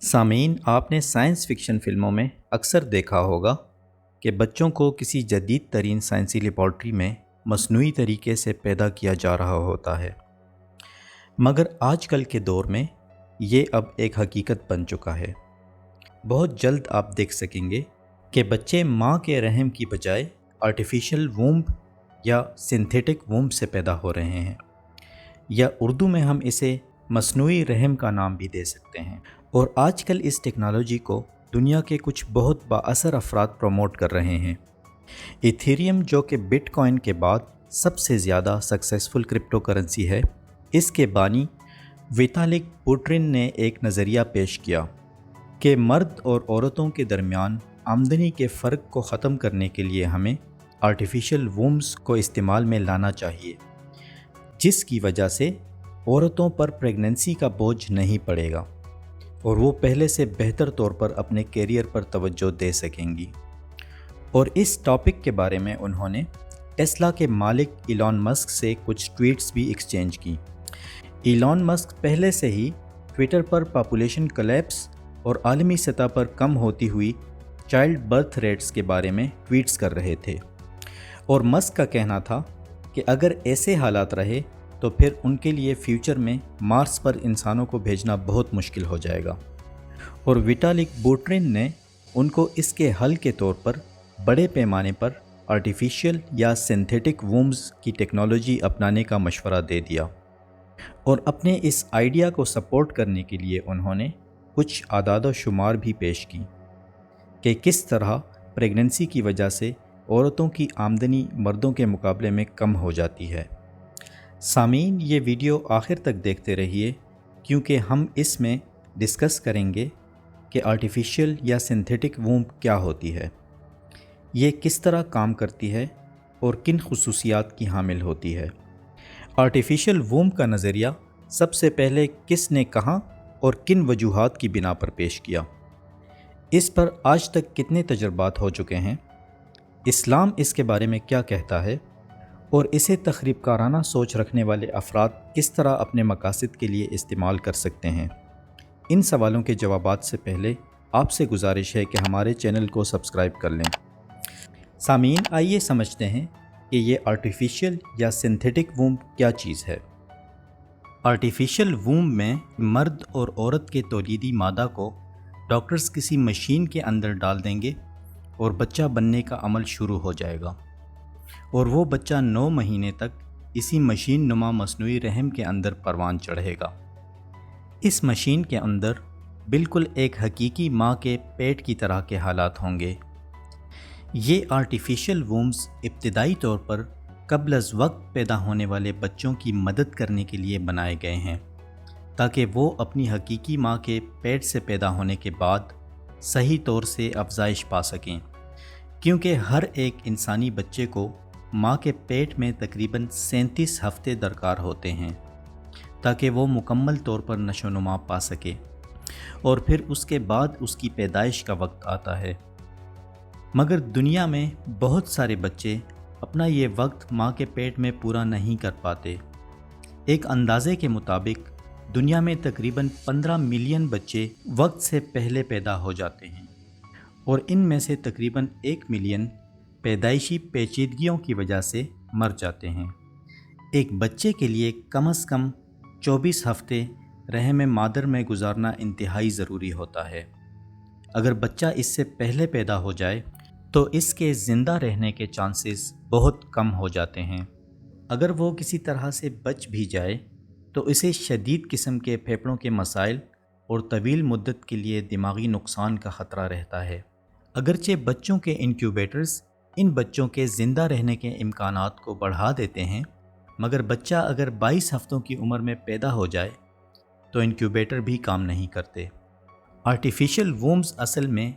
سامعین، آپ نے سائنس فکشن فلموں میں اکثر دیکھا ہوگا کہ بچوں کو کسی جدید ترین سائنسی لیبارٹری میں مصنوعی طریقے سے پیدا کیا جا رہا ہوتا ہے، مگر آج کل کے دور میں یہ اب ایک حقیقت بن چکا ہے۔ بہت جلد آپ دیکھ سکیں گے کہ بچے ماں کے رحم کی بجائے آرٹیفیشل وومب یا سنتھیٹک وومب سے پیدا ہو رہے ہیں، یا اردو میں ہم اسے مصنوعی رحم کا نام بھی دے سکتے ہیں۔ اور آج کل اس ٹیکنالوجی کو دنیا کے کچھ بہت بااثر افراد پروموٹ کر رہے ہیں۔ ایتھیریم، جو کہ بٹ کوائن کے بعد سب سے زیادہ سکسیسفل کرپٹو کرنسی ہے، اس کے بانی ویتالک بوٹرن نے ایک نظریہ پیش کیا کہ مرد اور عورتوں کے درمیان آمدنی کے فرق کو ختم کرنے کے لیے ہمیں آرٹیفیشل وومبس کو استعمال میں لانا چاہیے، جس کی وجہ سے عورتوں پر پریگننسی کا بوجھ نہیں پڑے گا اور وہ پہلے سے بہتر طور پر اپنے کیریئر پر توجہ دے سکیں گی۔ اور اس ٹاپک کے بارے میں انہوں نے ٹیسلا کے مالک ایلان مسک سے کچھ ٹویٹس بھی ایکسچینج کی۔ ایلان مسک پہلے سے ہی ٹویٹر پر پاپولیشن کولیپس اور عالمی سطح پر کم ہوتی ہوئی چائلڈ برتھ ریٹس کے بارے میں ٹویٹس کر رہے تھے، اور مسک کا کہنا تھا کہ اگر ایسے حالات رہے تو پھر ان کے لیے فیوچر میں مارس پر انسانوں کو بھیجنا بہت مشکل ہو جائے گا۔ اور ویٹالک بوٹرن نے ان کو اس کے حل کے طور پر بڑے پیمانے پر آرٹیفیشل یا سنتھیٹک وومبس کی ٹیکنالوجی اپنانے کا مشورہ دے دیا، اور اپنے اس آئیڈیا کو سپورٹ کرنے کے لیے انہوں نے کچھ اعداد و شمار بھی پیش کی کہ کس طرح پریگننسی کی وجہ سے عورتوں کی آمدنی مردوں کے مقابلے میں کم ہو جاتی ہے۔ سامعین، یہ ویڈیو آخر تک دیکھتے رہیے، کیونکہ ہم اس میں ڈسکس کریں گے کہ آرٹیفیشل یا سنتھیٹک وومب کیا ہوتی ہے، یہ کس طرح کام کرتی ہے اور کن خصوصیات کی حامل ہوتی ہے۔ آرٹیفیشل وومب کا نظریہ سب سے پہلے کس نے کہاں اور کن وجوہات کی بنا پر پیش کیا؟ اس پر آج تک کتنے تجربات ہو چکے ہیں؟ اسلام اس کے بارے میں کیا کہتا ہے؟ اور اسے تخریب کارانہ سوچ رکھنے والے افراد کس طرح اپنے مقاصد کے لیے استعمال کر سکتے ہیں؟ ان سوالوں کے جوابات سے پہلے آپ سے گزارش ہے کہ ہمارے چینل کو سبسکرائب کر لیں۔ سامعین، آئیے سمجھتے ہیں کہ یہ آرٹیفیشل یا سنتھیٹک وومب کیا چیز ہے۔ آرٹیفیشل وومب میں مرد اور عورت کے تولیدی مادہ کو ڈاکٹرز کسی مشین کے اندر ڈال دیں گے اور بچہ بننے کا عمل شروع ہو جائے گا، اور وہ بچہ 9 مہینے تک اسی مشین نما مصنوعی رحم کے اندر پروان چڑھے گا۔ اس مشین کے اندر بالکل ایک حقیقی ماں کے پیٹ کی طرح کے حالات ہوں گے۔ یہ آرٹیفیشل وومبس ابتدائی طور پر قبل از وقت پیدا ہونے والے بچوں کی مدد کرنے کے لیے بنائے گئے ہیں، تاکہ وہ اپنی حقیقی ماں کے پیٹ سے پیدا ہونے کے بعد صحیح طور سے افزائش پا سکیں، کیونکہ ہر ایک انسانی بچے کو ماں کے پیٹ میں تقریباً 37 ہفتے درکار ہوتے ہیں تاکہ وہ مکمل طور پر نشو و نما پا سکے، اور پھر اس کے بعد اس کی پیدائش کا وقت آتا ہے۔ مگر دنیا میں بہت سارے بچے اپنا یہ وقت ماں کے پیٹ میں پورا نہیں کر پاتے۔ ایک اندازے کے مطابق دنیا میں تقریباً 15 ملین بچے وقت سے پہلے پیدا ہو جاتے ہیں، اور ان میں سے تقریباً 1 ملین پیدائشی پیچیدگیوں کی وجہ سے مر جاتے ہیں۔ ایک بچے کے لیے کم از کم 24 ہفتے رحم مادر میں گزارنا انتہائی ضروری ہوتا ہے۔ اگر بچہ اس سے پہلے پیدا ہو جائے تو اس کے زندہ رہنے کے چانسز بہت کم ہو جاتے ہیں۔ اگر وہ کسی طرح سے بچ بھی جائے تو اسے شدید قسم کے پھیپھڑوں کے مسائل اور طویل مدت کے لیے دماغی نقصان کا خطرہ رہتا ہے۔ اگرچہ بچوں کے انکیوبیٹرز ان بچوں کے زندہ رہنے کے امکانات کو بڑھا دیتے ہیں، مگر بچہ اگر 22 ہفتوں کی عمر میں پیدا ہو جائے تو انکیوبیٹر بھی کام نہیں کرتے۔ آرٹیفیشل وومبس اصل میں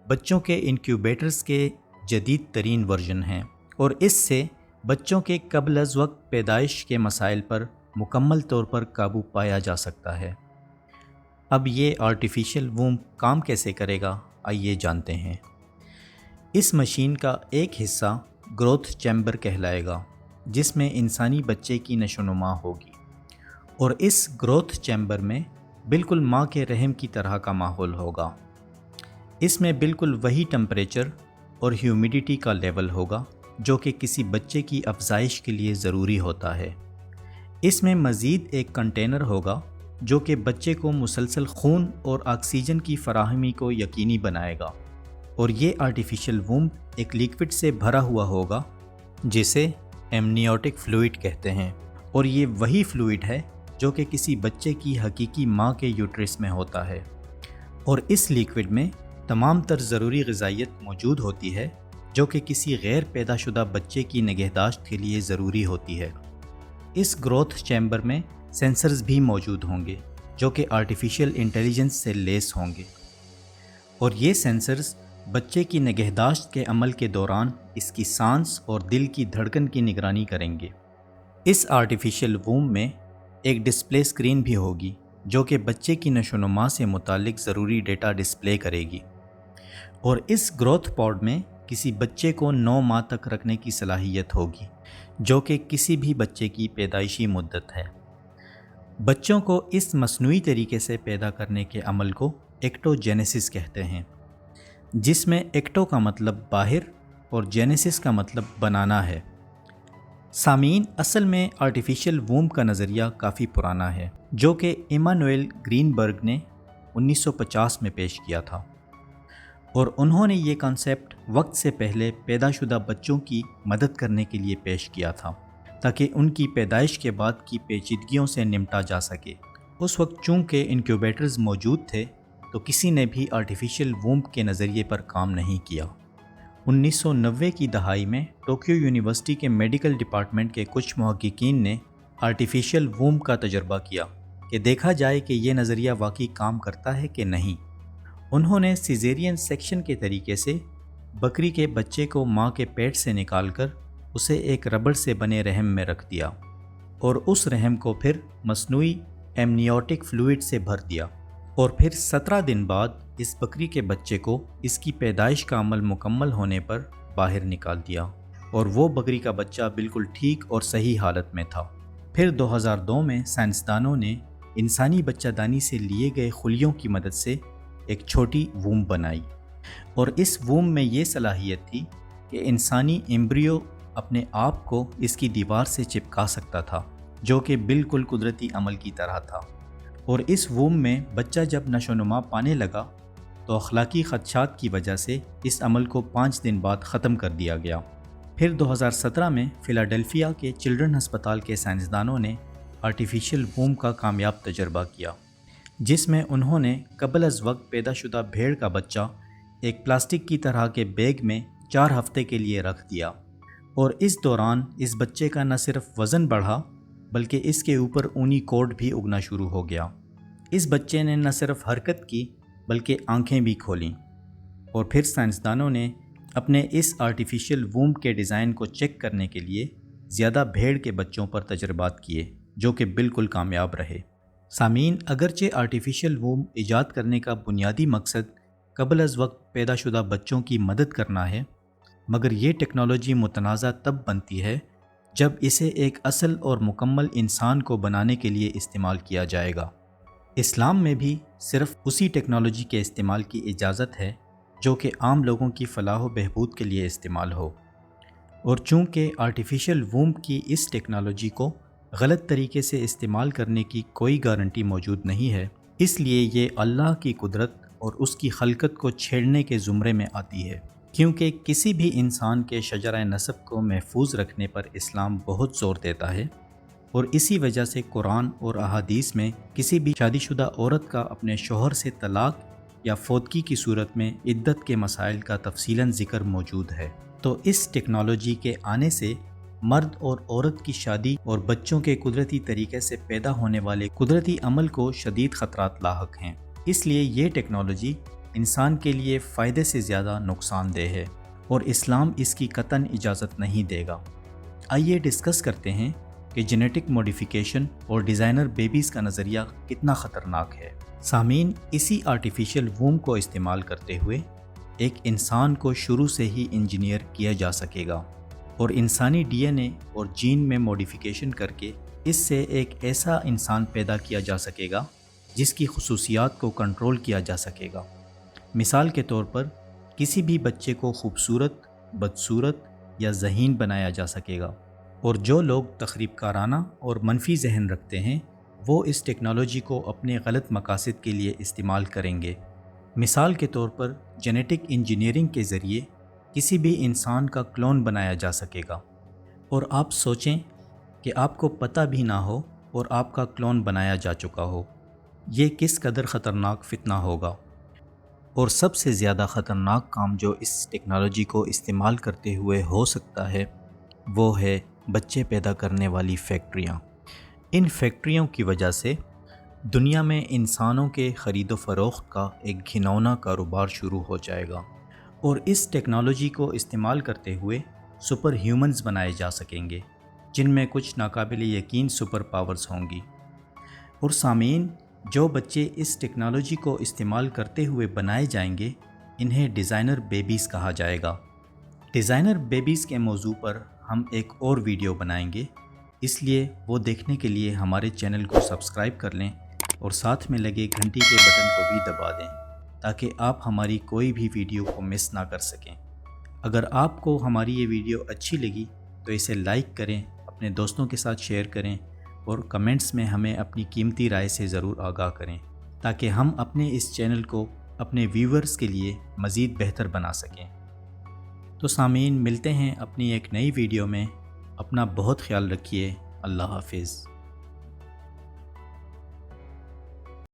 بچوں کے انکیوبیٹرز کے جدید ترین ورژن ہیں، اور اس سے بچوں کے قبل از وقت پیدائش کے مسائل پر مکمل طور پر قابو پایا جا سکتا ہے۔ اب یہ آرٹیفیشل وومب کام کیسے کرے گا، آئیے جانتے ہیں۔ اس مشین کا ایک حصہ گروتھ چیمبر کہلائے گا، جس میں انسانی بچے کی نشو و نما ہوگی، اور اس گروتھ چیمبر میں بالکل ماں کے رحم کی طرح کا ماحول ہوگا۔ اس میں بالکل وہی ٹمپریچر اور ہیومیڈیٹی کا لیول ہوگا جو کہ کسی بچے کی افزائش کے لیے ضروری ہوتا ہے۔ اس میں مزید ایک کنٹینر ہوگا جو کہ بچے کو مسلسل خون اور آکسیجن کی فراہمی کو یقینی بنائے گا، اور یہ آرٹیفیشل ووم ایک لیکوڈ سے بھرا ہوا ہوگا جسے ایمنیوٹک فلوئڈ کہتے ہیں، اور یہ وہی فلوئڈ ہے جو کہ کسی بچے کی حقیقی ماں کے یوٹرس میں ہوتا ہے، اور اس لیکوڈ میں تمام تر ضروری غذائیت موجود ہوتی ہے جو کہ کسی غیر پیدا شدہ بچے کی نگہداشت کے لیے ضروری ہوتی ہے۔ اس گروتھ چیمبر میں سینسرز بھی موجود ہوں گے جو کہ آرٹیفیشل انٹیلیجنس سے لیس ہوں گے، اور یہ سینسرز بچے کی نگہداشت کے عمل کے دوران اس کی سانس اور دل کی دھڑکن کی نگرانی کریں گے۔ اس آرٹیفیشل ووم میں ایک ڈسپلے اسکرین بھی ہوگی جو کہ بچے کی نشو و نما سے متعلق ضروری ڈیٹا ڈسپلے کرے گی، اور اس گروتھ پاڈ میں کسی بچے کو 9 ماہ تک رکھنے کی صلاحیت ہوگی جو کہ کسی بھی بچے کی پیدائشی مدت ہے۔ بچوں کو اس مصنوعی طریقے سے پیدا کرنے کے عمل کو ایکٹوجینیسس کہتے ہیں، جس میں ایکٹو کا مطلب باہر اور جینیسس کا مطلب بنانا ہے۔ سامعین، اصل میں آرٹیفیشل ووم کا نظریہ کافی پرانا ہے جو کہ ایمانوئل گرینبرگ نے 1950 میں پیش کیا تھا، اور انہوں نے یہ کانسیپٹ وقت سے پہلے پیدا شدہ بچوں کی مدد کرنے کے لیے پیش کیا تھا تاکہ ان کی پیدائش کے بعد کی پیچیدگیوں سے نمٹا جا سکے۔ اس وقت چونکہ انکیوبیٹرز موجود تھے تو کسی نے بھی آرٹیفیشل ووم کے نظریے پر کام نہیں کیا۔ 1990 کی دہائی میں ٹوکیو یونیورسٹی کے میڈیکل ڈپارٹمنٹ کے کچھ محققین نے آرٹیفیشل ووم کا تجربہ کیا کہ دیکھا جائے کہ یہ نظریہ واقعی کام کرتا ہے کہ نہیں۔ انہوں نے سیزیرین سیکشن کے طریقے سے بکری کے بچے کو ماں کے پیٹ سے نکال کر اسے ایک ربڑ سے بنے رحم میں رکھ دیا، اور اس رحم کو پھر مصنوعی ایمنیوٹک فلوئڈ سے بھر دیا، اور پھر 17 دن بعد اس بکری کے بچے کو اس کی پیدائش کا عمل مکمل ہونے پر باہر نکال دیا، اور وہ بکری کا بچہ بالکل ٹھیک اور صحیح حالت میں تھا۔ پھر 2002 میں سائنسدانوں نے انسانی بچہ دانی سے لیے گئے خلیوں کی مدد سے ایک چھوٹی ووم بنائی، اور اس ووم میں یہ صلاحیت تھی کہ انسانی ایمبریو اپنے آپ کو اس کی دیوار سے چپکا سکتا تھا، جو کہ بالکل قدرتی عمل کی طرح تھا۔ اور اس ووم میں بچہ جب نشو و نما پانے لگا تو اخلاقی خدشات کی وجہ سے اس عمل کو 5 دن بعد ختم کر دیا گیا۔ پھر 2017 میں فلاڈیلفیا کے چلڈرن ہسپتال کے سائنسدانوں نے آرٹیفیشل ووم کا کامیاب تجربہ کیا، جس میں انہوں نے قبل از وقت پیدا شدہ بھیڑ کا بچہ ایک پلاسٹک کی طرح کے بیگ میں 4 ہفتے کے لیے رکھ دیا، اور اس دوران اس بچے کا نہ صرف وزن بڑھا بلکہ اس کے اوپر اونی کوٹ بھی اگنا شروع ہو گیا۔ اس بچے نے نہ صرف حرکت کی بلکہ آنکھیں بھی کھولیں، اور پھر سائنسدانوں نے اپنے اس آرٹیفیشل ووم کے ڈیزائن کو چیک کرنے کے لیے زیادہ بھیڑ کے بچوں پر تجربات کیے جو کہ بالکل کامیاب رہے۔ سامعین، اگرچہ آرٹیفیشل ووم ایجاد کرنے کا بنیادی مقصد قبل از وقت پیدا شدہ بچوں کی مدد کرنا ہے، مگر یہ ٹیکنالوجی متنازع تب بنتی ہے جب اسے ایک اصل اور مکمل انسان کو بنانے کے لیے استعمال کیا جائے گا۔ اسلام میں بھی صرف اسی ٹیکنالوجی کے استعمال کی اجازت ہے جو کہ عام لوگوں کی فلاح و بہبود کے لیے استعمال ہو، اور چونکہ آرٹیفیشل ووم کی اس ٹیکنالوجی کو غلط طریقے سے استعمال کرنے کی کوئی گارنٹی موجود نہیں ہے، اس لیے یہ اللہ کی قدرت اور اس کی خلقت کو چھیڑنے کے زمرے میں آتی ہے، کیونکہ کسی بھی انسان کے شجرہ نسب کو محفوظ رکھنے پر اسلام بہت زور دیتا ہے، اور اسی وجہ سے قرآن اور احادیث میں کسی بھی شادی شدہ عورت کا اپنے شوہر سے طلاق یا فوتگی کی صورت میں عدت کے مسائل کا تفصیلاً ذکر موجود ہے۔ تو اس ٹیکنالوجی کے آنے سے مرد اور عورت کی شادی اور بچوں کے قدرتی طریقے سے پیدا ہونے والے قدرتی عمل کو شدید خطرات لاحق ہیں، اس لیے یہ ٹیکنالوجی انسان کے لیے فائدے سے زیادہ نقصان دہ ہے، اور اسلام اس کی قطعاً اجازت نہیں دے گا۔ آئیے ڈسکس کرتے ہیں کہ جینیٹک موڈیفیکیشن اور ڈیزائنر بیبیز کا نظریہ کتنا خطرناک ہے۔ سامعین، اسی آرٹیفیشل ووم کو استعمال کرتے ہوئے ایک انسان کو شروع سے ہی انجینئر کیا جا سکے گا، اور انسانی ڈی این اے اور جین میں موڈیفیکیشن کر کے اس سے ایک ایسا انسان پیدا کیا جا سکے گا جس کی خصوصیات کو کنٹرول کیا جا سکے گا۔ مثال کے طور پر کسی بھی بچے کو خوبصورت، بدصورت یا ذہین بنایا جا سکے گا، اور جو لوگ تخریب کارانہ اور منفی ذہن رکھتے ہیں وہ اس ٹیکنالوجی کو اپنے غلط مقاصد کے لیے استعمال کریں گے۔ مثال کے طور پر جینیٹک انجینئرنگ کے ذریعے کسی بھی انسان کا کلون بنایا جا سکے گا، اور آپ سوچیں کہ آپ کو پتہ بھی نہ ہو اور آپ کا کلون بنایا جا چکا ہو۔ یہ کس قدر خطرناک فتنہ ہوگا۔ اور سب سے زیادہ خطرناک کام جو اس ٹیکنالوجی کو استعمال کرتے ہوئے ہو سکتا ہے وہ ہے بچے پیدا کرنے والی فیکٹریاں۔ ان فیکٹریوں کی وجہ سے دنیا میں انسانوں کے خرید و فروخت کا ایک گھناؤنا کاروبار شروع ہو جائے گا، اور اس ٹیکنالوجی کو استعمال کرتے ہوئے سپر ہیومنز بنائے جا سکیں گے، جن میں کچھ ناقابل یقین سپر پاورز ہوں گی۔ اور سامعین، جو بچے اس ٹیکنالوجی کو استعمال کرتے ہوئے بنائے جائیں گے انہیں ڈیزائنر بیبیز کہا جائے گا۔ ڈیزائنر بیبیز کے موضوع پر ہم ایک اور ویڈیو بنائیں گے، اس لیے وہ دیکھنے کے لیے ہمارے چینل کو سبسکرائب کر لیں اور ساتھ میں لگے گھنٹی کے بٹن کو بھی دبا دیں تاکہ آپ ہماری کوئی بھی ویڈیو کو مس نہ کر سکیں۔ اگر آپ کو ہماری یہ ویڈیو اچھی لگی تو اسے لائک کریں، اپنے دوستوں کے ساتھ شیئر کریں اور کمنٹس میں ہمیں اپنی قیمتی رائے سے ضرور آگاہ کریں تاکہ ہم اپنے اس چینل کو اپنے ویورز کے لیے مزید بہتر بنا سکیں۔ تو سامعین، ملتے ہیں اپنی ایک نئی ویڈیو میں۔ اپنا بہت خیال رکھیے۔ اللہ حافظ۔